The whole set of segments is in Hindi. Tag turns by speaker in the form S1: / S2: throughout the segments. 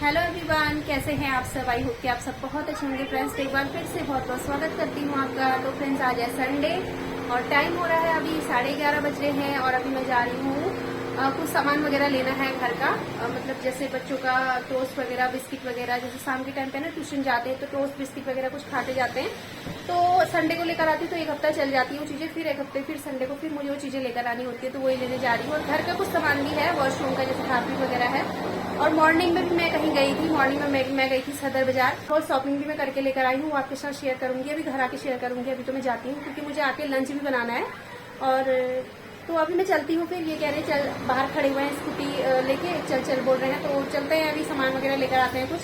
S1: हेलो एवरीवन, कैसे हैं आप सब। आई होप कि आप सब बहुत अच्छे होंगे। फ्रेंड्स, एक बार फिर से बहुत बहुत स्वागत करती हूँ आपका। तो फ्रेंड्स, आज है संडे और टाइम हो रहा है अभी 11:30 बज रहे हैं और अभी मैं जा रही हूँ कुछ सामान वगैरह लेना है घर का। मतलब जैसे बच्चों का टोस्ट वगैरह, बिस्किट वगैरह, जैसे शाम के टाइम पे ना ट्यूशन जाते हैं तो टोस्ट बिस्किट वगैरह कुछ खाते जाते हैं। तो संडे को लेकर आती हूँ तो एक हफ्ता चल जाती हूँ चीज़ें, फिर एक हफ्ते फिर संडे को फिर मुझे वो चीज़ें लेकर आनी होती है, तो वही लेने जा रही हूँ। और घर का कुछ सामान भी है, वॉशरूम का, जैसे हार्पिक वगैरह है। और मॉर्निंग में भी मैं कहीं गई थी, मॉर्निंग में मैं गई थी सदर बाजार और शॉपिंग भी मैं करके लेकर आई हूँ। आपके साथ शेयर करूंगी, अभी घर आके शेयर करूंगी। अभी तो मैं जाती हूँ क्योंकि मुझे आके लंच भी बनाना है। और तो अभी मैं चलती हूँ। फिर ये कह रहे हैं चल, बाहर खड़े हुए हैं स्कूटी लेके, चल चल बोल रहे हैं, तो चलते हैं। अभी सामान वगैरह लेकर आते हैं कुछ।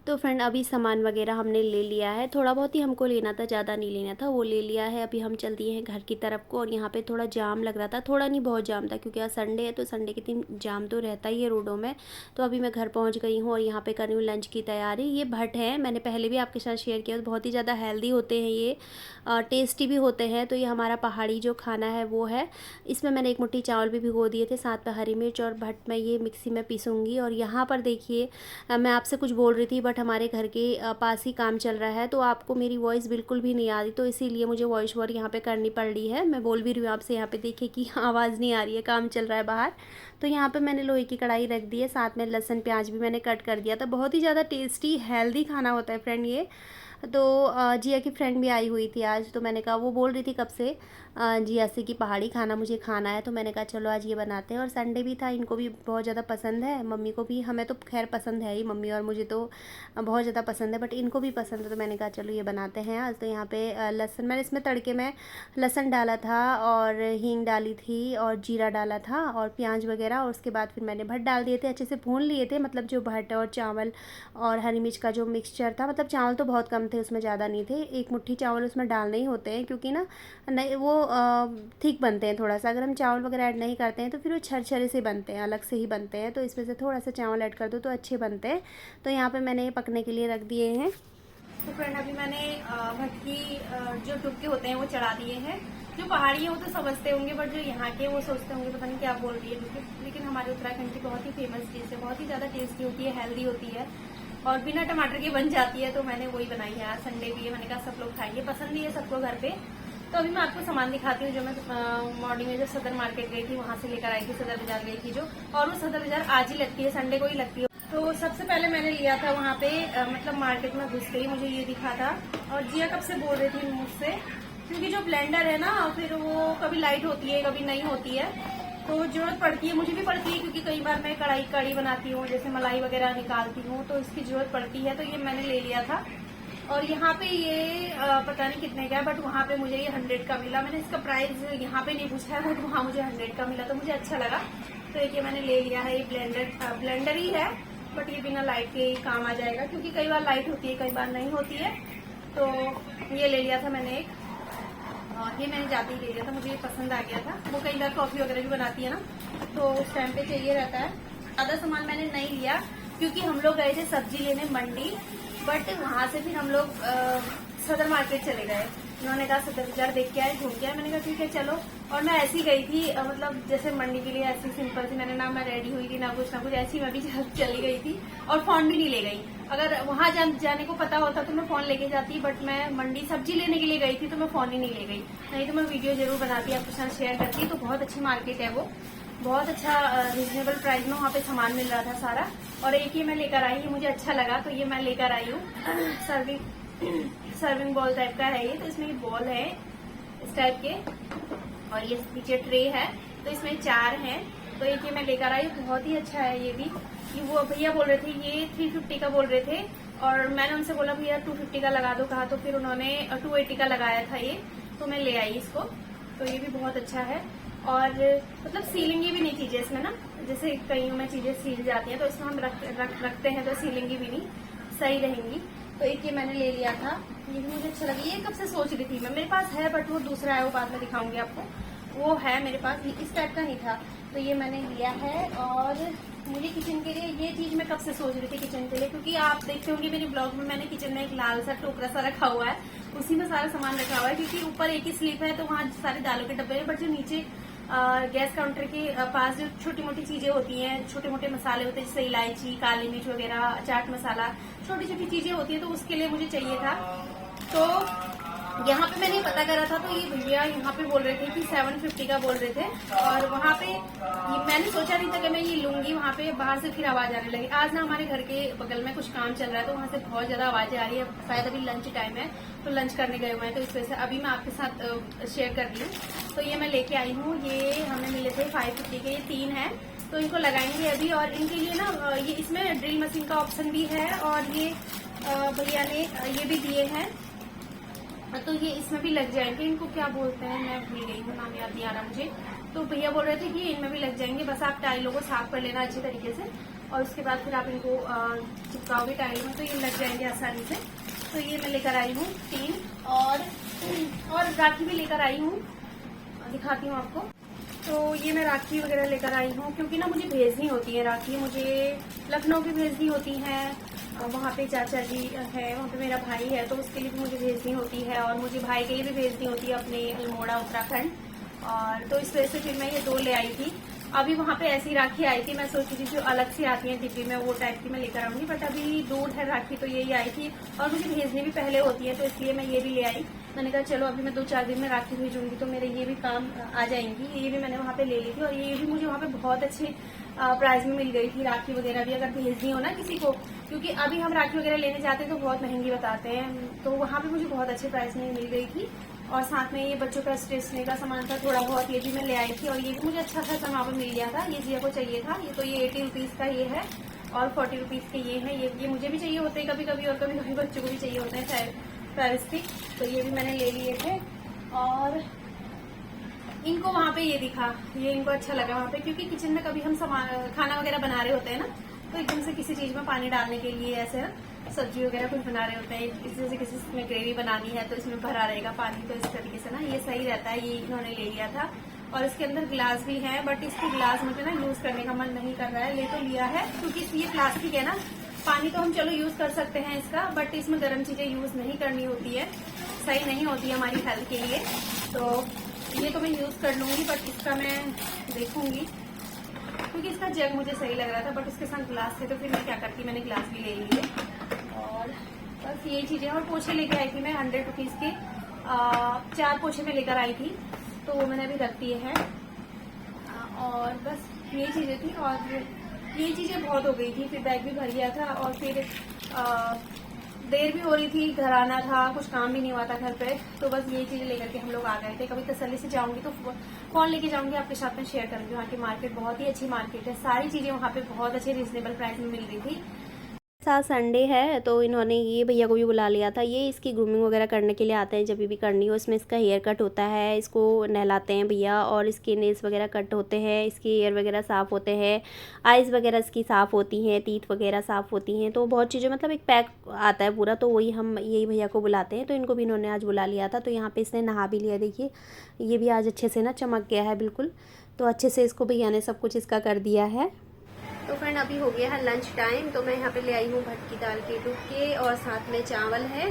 S1: तो फ्रेंड, अभी सामान वगैरह हमने ले लिया है। थोड़ा बहुत ही हमको लेना था, ज़्यादा नहीं लेना था, वो ले लिया है। अभी हम चल दिए हैं घर की तरफ को। और यहाँ पे थोड़ा जाम लग रहा था, थोड़ा नहीं बहुत जाम था, क्योंकि आज संडे है तो संडे के दिन जाम तो रहता ही है रोडों में। तो अभी मैं घर पहुँच गई हूँ और यहाँ पे कर रही हूँ लंच की तैयारी। ये भट्ट है, मैंने पहले भी आपके साथ शेयर किया, बहुत ही ज़्यादा हेल्दी होते हैं ये, टेस्टी भी होते हैं। तो ये हमारा पहाड़ी जो खाना है वो है। इसमें मैंने एक मुट्ठी चावल भी भिगो दिए थे, साथ में हरी मिर्च, और भट्ट में ये मिक्सी में पीसूँगी। और यहाँ पर देखिए, मैं आपसे कुछ बोल रही थी बट हमारे घर के पास ही काम चल रहा है, तो आपको मेरी वॉइस बिल्कुल भी नहीं आ रही, तो इसीलिए मुझे वॉइस ओवर यहाँ पे करनी पड़ रही है। मैं बोल भी रही हूँ आपसे, यहाँ पे देखिए कि आवाज़ नहीं आ रही है, काम चल रहा है बाहर। तो यहाँ पे मैंने लोहे की कढ़ाई रख दी है, साथ में लहसुन प्याज भी मैंने कट कर दिया था। बहुत ही ज़्यादा टेस्टी हेल्दी खाना होता है फ्रेंड ये। तो जिया की फ्रेंड भी आई हुई थी आज, तो मैंने कहा, वो बोल रही थी कब से जिया से कि पहाड़ी खाना मुझे खाना है, तो मैंने कहा चलो आज ये बनाते हैं। और संडे भी था, इनको भी बहुत ज़्यादा पसंद है, मम्मी को भी, हमें तो खैर पसंद है ही, मम्मी और मुझे तो बहुत ज़्यादा पसंद है, बट इनको भी पसंद है, तो मैंने कहा चलो ये बनाते हैं आज। तो यहाँ पे लहसुन, मैंने इसमें तड़के में लहसुन डाला था और हींग डाली थी और जीरा डाला था और प्याज वगैरह, और उसके बाद फिर मैंने भट्ट डाल दिए थे, अच्छे से भून लिए थे। मतलब जो भट्ट और चावल और हरी मिर्च का जो मिक्सचर था, मतलब चावल तो बहुत कम थे उसमें, ज़्यादा नहीं थे, एक मुट्ठी चावल उसमें डालने ही होते हैं, क्योंकि ना नहीं वो ठीक बनते हैं थोड़ा सा। अगर हम चावल वगैरह ऐड नहीं करते हैं तो फिर वो छरछरे से बनते हैं, अलग से ही बनते हैं। तो इसमें से थोड़ा सा चावल ऐड कर दो तो अच्छे बनते हैं। तो यहाँ पे मैंने पकने के लिए रख दिए हैं। तो फ्रेंड, अभी मैंने भट्ट की जो डुबके होते हैं वो चढ़ा दिए हैं। जो पहाड़ी है वो तो समझते होंगे, बट जो यहाँ के वो सोचते होंगे पता नहीं क्या बोल रही है डुबके। लेकिन हमारे उत्तराखंड की बहुत ही फेमस डिश है, बहुत ही ज़्यादा टेस्टी होती है, हेल्दी होती है और बिना टमाटर के बन जाती है। तो मैंने वही बनाई है। आज संडे भी है, मैंने कहा सब लोग खाएंगे, पसंद भी है सबको घर पे। तो अभी मैं आपको सामान दिखाती हूँ जो मैं मॉर्निंग में जो सदर मार्केट गई थी वहां से लेकर आई थी, सदर बाजार गई थी जो। और वो सदर बाजार आज ही लगती है, संडे को ही लगती है। तो सबसे पहले मैंने लिया था वहाँ पे, मतलब मार्केट में घुस गई, मुझे ये दिखा था। और जिया कब से बोल रही थी मुझसे, क्योंकि जो ब्लेंडर है ना, फिर वो कभी लाइट होती है कभी नहीं होती है, तो जरूरत पड़ती है, मुझे भी पड़ती है, क्योंकि कई बार मैं कढ़ी बनाती हूँ, जैसे मलाई वगैरह निकालती हूँ, तो इसकी जरूरत पड़ती है। तो ये मैंने ले लिया था। और यहाँ पे ये पता नहीं कितने का है, बट वहाँ पे मुझे ये 100 का मिला। मैंने इसका प्राइस यहाँ पे नहीं पूछा है, बट वहाँ मुझे 100 का मिला, तो मुझे अच्छा लगा। तो एक ये मैंने ले लिया है। ये ब्लेंडर ही है, बट ये बिना लाइट के ही काम आ जाएगा, क्योंकि कई बार लाइट होती है कई बार नहीं होती है। तो ये ले लिया था मैंने एक, ये मैंने जाते ही ले लिया था, मुझे ये पसंद आ गया था। वो कई बार कॉफी वगैरह भी बनाती है ना, तो उस टाइम पे चाहिए रहता है। ज़्यादा सामान मैंने नहीं लिया, क्योंकि हम लोग गए थे सब्जी लेने मंडी, बट वहां से फिर हम लोग सदर मार्केट चले गए। उन्होंने कहा सदर बाजार देख के आए, घूम के आए। मैंने कहा ठीक है चलो। और मैं ऐसी गई थी, मतलब जैसे मंडी के लिए ऐसी सिंपल सी, मैंने ना मैं रेडी हुई थी ना कुछ ऐसी मैं भी चली गई थी। और फोन भी नहीं ले गई। अगर वहां जाने को पता होता तो मैं फोन लेके जाती, बट मैं मंडी सब्जी लेने के लिए गई थी, तो मैं फोन ही नहीं ले गई। नहीं तो मैं वीडियो जरूर बनाती, आपके साथ शेयर करती। तो बहुत अच्छी मार्केट है वो, बहुत अच्छा रिजनेबल प्राइस में वहाँ पे सामान मिल रहा था सारा। और एक ये मैं लेकर आई, ये मुझे अच्छा लगा, तो ये मैं लेकर आई हूँ। सर्विंग बॉल टाइप का है ये, तो इसमें बॉल है इस टाइप के, और ये पीछे ट्रे है, तो इसमें 4 हैं। तो एक ये मैं लेकर आई, बहुत ही अच्छा है ये भी। वो भैया बोल रहे थे ये 350 का बोल रहे थे, और मैंने उनसे बोला भैया 250 का लगा दो, कहा, तो फिर उन्होंने 280 का लगाया था ये, तो मैं ले आई इसको। तो ये भी बहुत अच्छा है। और मतलब सीलिंग भी नहीं चीजें इसमें ना, जैसे कईयों में चीजें सील जाती हैं, तो इसमें हम रखते हैं तो सीलिंग भी नहीं सही रहेंगी। तो एक ये मैंने ले लिया था। ये भी मुझे अच्छा लगा। ये कब से सोच रही थी मैं, मेरे पास है बट वो दूसरा है, वो बाद में दिखाऊंगी आपको। वो है मेरे पास, इस टाइप का नहीं था, तो ये मैंने लिया है। और मुझे किचन के लिए ये चीज मैं कब से सोच रही थी किचन के लिए, क्योंकि आप देखते होंगे मेरे ब्लॉग में मैंने किचन में एक लाल सा टोकरा सा रखा हुआ है, उसी में सारा सामान रखा हुआ है, क्योंकि ऊपर एक ही स्लिप है तो वहाँ सारे दालों के डब्बे हैं, बट जो नीचे गैस काउंटर के पास जो छोटी मोटी चीजें होती हैं, छोटे मोटे मसाले होते हैं, जैसे इलायची, काली मिर्च वगैरह, चाट मसाला, छोटी छोटी चीजें होती है, तो उसके लिए मुझे चाहिए था। तो यहाँ पे मैंने पता करा था, तो ये भैया यहाँ पे बोल रहे थे कि 750 का बोल रहे थे, और वहाँ पे मैंने सोचा नहीं था कि मैं ये लूंगी। वहाँ पे बाहर से फिर आवाज आने लगी। आज ना हमारे घर के बगल में कुछ काम चल रहा है, तो वहाँ से बहुत ज्यादा आवाजें आ रही है, शायद अभी लंच टाइम है तो लंच करने गए हुए हैं, तो इस वजह से अभी मैं आपके साथ शेयर कर रही हूँ। तो ये मैं लेके आई हूँ, ये हमें मिले थे 550 के, ये 3 है, तो इनको लगाएंगे अभी। और इनके लिए ना ये इसमें ड्रिल मशीन का ऑप्शन भी है, और ये भैया ने ये भी दिए हैं, तो ये इसमें भी लग जाएंगे। इनको क्या बोलते हैं, मैं भूल गई हूँ, नाम याद नहीं आ रहा मुझे। तो भैया बोल रहे थे कि इनमें भी लग जाएंगे, बस आप टाइलों को साफ कर लेना अच्छे तरीके से, और उसके बाद फिर आप इनको चिपकाओगे टाइल में, तो ये लग जाएंगे आसानी से। तो ये मैं लेकर आई हूँ 3, और राखी भी लेकर आई हूँ, दिखाती हूँ आपको। तो ये मैं राखी वगैरह लेकर आई हूँ, क्योंकि ना मुझे भेजनी होती है राखी, मुझे लखनऊ भी भेजनी होती है, वहाँ पे चाचा जी है, वहाँ पे मेरा भाई है, तो उसके लिए भी मुझे भेजनी होती है, और मुझे भाई के लिए भी भेजनी होती है अपने अल्मोड़ा उत्तराखंड। और तो इस वजह से फिर मैं ये 2 ले आई थी। अभी वहाँ पे ऐसी राखी आई थी, मैं सोची थी जो अलग से आती है डिब्बी में, वो टाइप की मैं लेकर आऊंगी, बट अभी दूर है राखी, तो यही आई थी, और मुझे भेजनी भी पहले होती है, तो इसलिए मैं ये भी ले आई। मैंने कहा चलो अभी मैं 2-4 दिन में राखी भेजूंगी तो मेरे ये भी काम आ जाएंगी। ये भी मैंने वहाँ पे ले ली थी, और ये भी मुझे वहाँ पे बहुत अच्छे प्राइस में मिल गई थी। राखी वगैरह भी अगर भेजनी हो ना किसी को, क्योंकि अभी हम राखी वगैरह लेने जाते हैं तो बहुत महंगी बताते हैं, तो वहाँ पे मुझे बहुत अच्छे प्राइस में मिल गई थी। और साथ में ये बच्चों का स्टेशनरी का सामान था थोड़ा बहुत, ये भी मैं ले आई थी, और ये भी मुझे अच्छा खासा वहाँ पे मिल गया था। ये जिया को चाहिए था, ये तो ये 80 रुपीज का ये है, और 40 रुपीज के ये है। ये मुझे भी चाहिए होते हैं कभी कभी, और कभी कभी बच्चों को भी चाहिए होते हैं फेविस्टिक, तो ये भी मैंने ले लिए थे। और इनको वहाँ पे ये दिखा, ये इनको अच्छा लगा वहाँ पे, क्योंकि किचन में कभी हम सामान खाना वगैरह बना रहे होते हैं ना, तो एकदम से किसी चीज में पानी डालने के लिए ऐसे ना सब्जी वगैरह कुछ बना रहे होते हैं, इस जैसे किसी में ग्रेवी बनानी है तो इसमें भरा रहेगा पानी, तो इस तरीके से ना ये सही रहता है। ये इन्होंने ले लिया था, और इसके अंदर गिलास भी है, बट इसके गिलास मुझे ना यूज करने का मन नहीं कर रहा है। ले तो लिया है क्योंकि ये प्लास्टिक है ना, पानी तो हम चलो यूज कर सकते हैं इसका, बट इसमें गर्म चीजें यूज नहीं करनी होती है, सही नहीं होती है हमारी हेल्थ के लिए। तो ये तो मैं यूज कर लूंगी, बट इसका मैं देखूंगी, क्योंकि इसका जग मुझे सही लग रहा था, बट उसके साथ ग्लास थे, तो फिर मैं क्या करती, मैंने ग्लास भी ले लिए। और बस यही चीजें, और पोछे लेके आई थी मैं 100 रुपीज के 4 पोछे में लेकर आई थी, तो वो मैंने अभी रख दिए हैं। और बस यही चीजें थी, और ये चीजें बहुत हो गई थी, फिर बैग भी भर गया था, और फिर देर भी हो रही थी, घर आना था, कुछ काम भी नहीं हुआ था घर पे, तो बस यही चीजें लेकर के हम लोग आ गए थे। कभी तसल्ली से जाऊंगी तो फोन लेके जाऊंगी, आपके साथ में शेयर करूंगी। वहाँ की मार्केट बहुत ही अच्छी मार्केट है, सारी चीजें वहाँ पे बहुत अच्छे रिजनेबल प्राइस में मिल रही थी। आज संडे है, तो इन्होंने ये भैया को भी बुला लिया था। ये इसकी ग्रूमिंग वगैरह करने के लिए आते हैं जब भी करनी हो। इसमें इसका हेयर कट होता है, इसको नहलाते हैं भैया, और इसके नेल्स वगैरह कट होते हैं, इसके हेयर वगैरह साफ़ होते हैं, आइज़ वगैरह इसकी साफ़ होती हैं, टीथ वगैरह साफ़ होती हैं, तो बहुत चीज़ें मतलब एक पैक आता है पूरा, तो वही हम यही भैया को बुलाते हैं। तो इनको भी इन्होंने आज बुला लिया था। तो यहाँ पर इसने नहा भी लिया, देखिए ये भी आज अच्छे से ना चमक गया है बिल्कुल, तो अच्छे से इसको भैया ने सब कुछ इसका कर दिया है। तो फ्रेंड अभी हो गया है लंच टाइम, तो मैं यहाँ पे ले आई हूँ भटकी दाल के टुकड़े, और साथ में चावल है,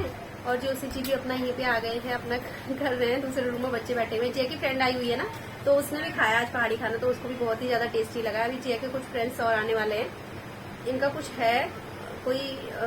S1: और जो सी चीज़ अपना यहीं पे आ गए हैं, अपना कर रहे हैं, दूसरे रूम में बच्चे बैठे हुए हैं। जिया की फ्रेंड आई हुई है ना, तो उसने भी खाया आज पहाड़ी खाना, तो उसको भी बहुत ही ज़्यादा टेस्टी लगा। अभी जिया के कुछ फ्रेंड्स और आने वाले हैं, इनका कुछ है, कोई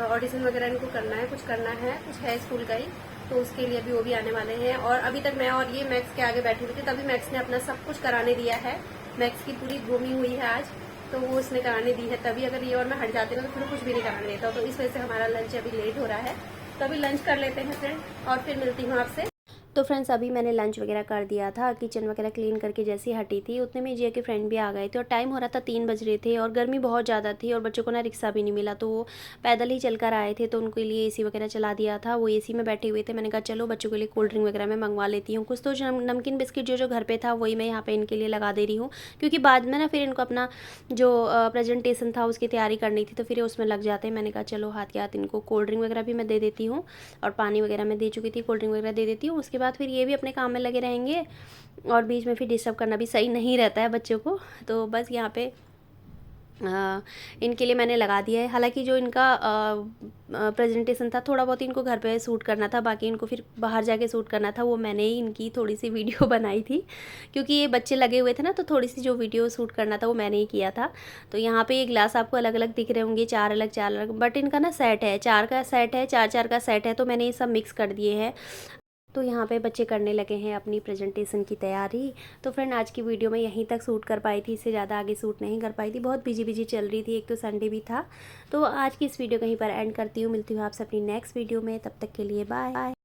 S1: ऑडिशन वगैरह इनको करना है, कुछ करना है, कुछ है स्कूल का ही, तो उसके लिए भी वो भी आने वाले हैं। और अभी तक मैं और ये मैक्स के आगे बैठे हुए थे, तभी मैक्स ने अपना सब कुछ कराने दिया है। मैक्स की पूरी ग्रूमिंग हुई है आज, तो वो उसने कराने दी है, तभी अगर ये और मैं हट जाती ना तो फिर कुछ भी नहीं कराने देता, तो इस वजह से हमारा लंच अभी लेट हो रहा है। तो अभी लंच कर लेते हैं फ्रेंड, और फिर मिलती हूँ आपसे। तो फ्रेंड्स अभी मैंने लंच वगैरह कर दिया था, किचन वगैरह क्लीन करके जैसे ही हटी थी उतने में जिया के फ्रेंड भी आ गए थे और टाइम हो रहा था 3 बज रहे थे और गर्मी बहुत ज़्यादा थी और बच्चों को ना रिक्शा भी नहीं मिला, तो वो पैदल ही चल कर आए थे। तो उनके लिए एसी वगैरह चला दिया था, वो एसी में बैठे हुए थे। मैंने कहा चलो बच्चों के लिए कोल्ड ड्रिंक वगैरह मैं मंगवा लेती हूँ। कुछ तो नमकीन बिस्किट जो घर पर था वही मैं यहाँ पर इनके लिए लगा दे रही हूँ, क्योंकि बाद में ना फिर इनको अपना जो प्रेजेंटेशन था उसकी तैयारी करनी थी, तो फिर उसमें लग जाते हैं। मैंने कहा चलो हाथ के हाथ इनको कोल्ड ड्रिंक वगैरह भी मैं दे देती हूँ और पानी वगैरह मैं दे चुकी थी, कोल्ड ड्रिंक वगैरह दे देती हूँ। उसके बाद फिर ये भी अपने काम में लगे रहेंगे और बीच में फिर डिस्टर्ब करना भी सही नहीं रहता है बच्चों को। तो बस यहाँ पे इनके लिए मैंने लगा दिया है। हालांकि जो इनका प्रेजेंटेशन था थोड़ा बहुत इनको घर पे शूट करना था, बाकी इनको फिर बाहर जाके शूट करना था, वो मैंने ही इनकी थोड़ी सी वीडियो बनाई थी, क्योंकि ये बच्चे लगे हुए थे ना, तो थोड़ी सी जो वीडियो शूट करना था वो मैंने ही किया था। तो यहाँ पे ये ग्लास आपको अलग अलग दिख रहे होंगे, 4 अलग, बट इनका ना सेट है, 4 का सेट है, 4 का सेट है, तो मैंने ये सब मिक्स कर दिए हैं। तो यहाँ पे बच्चे करने लगे हैं अपनी प्रेजेंटेशन की तैयारी। तो फ्रेंड आज की वीडियो में यहीं तक शूट कर पाई थी, इससे ज़्यादा आगे शूट नहीं कर पाई थी, बहुत बिजी चल रही थी, एक तो संडे भी था। तो आज की इस वीडियो कहीं पर एंड करती हूँ, मिलती हूँ आपसे अपनी नेक्स्ट वीडियो में, तब तक के लिए बाय।